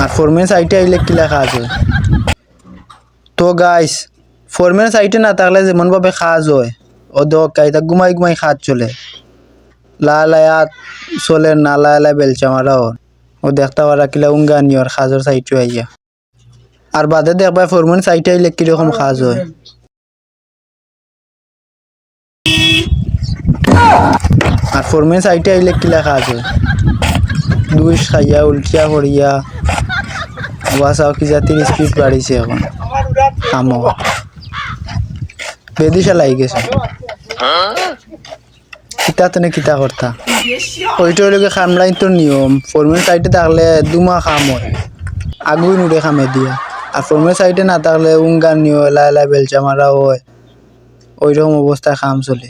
আর foreman সাইটে আইলে কি লেখা আছে? তো গাইস, ফোরম্যান সাইটে না থাকলে যেমন ভাবে কাজ হয় ও দোকাইতা ঘুমাই ঘুমাই কাজ চলে, লালায়াত চলে না, লালা বেলচা মারা ও দেখতে পারা কিলা উঙ্গানিয়র কাজের সাইটে আইয়া। আর বাদে দেখবা ফোরম্যান সাইটে আইলে কিরকম কাজ হয়। আর ফোরম্যান সাইটে আইলে কি লেখা আছে? দুইশ খাইয়া উল্টিয়া করিয়া বাসাও কি জাতির স্পিড বাড়িছে এখন কামো বেদিশা লাই গেছে। কিতা তেনে কিতা করতা ওইটা হইলে খামলাই তোর নিয়ম। ফোরম্যান সাইটে থাকলে দুমা খাম হয়, আগুই নুড়ে খামে দিয়া। আর ফোরম্যান সাইটে না থাকলে উঙ্গান নিও, লাই লাই বেলচা মারা হয়, ওইরকম অবস্থায় খাম চলে।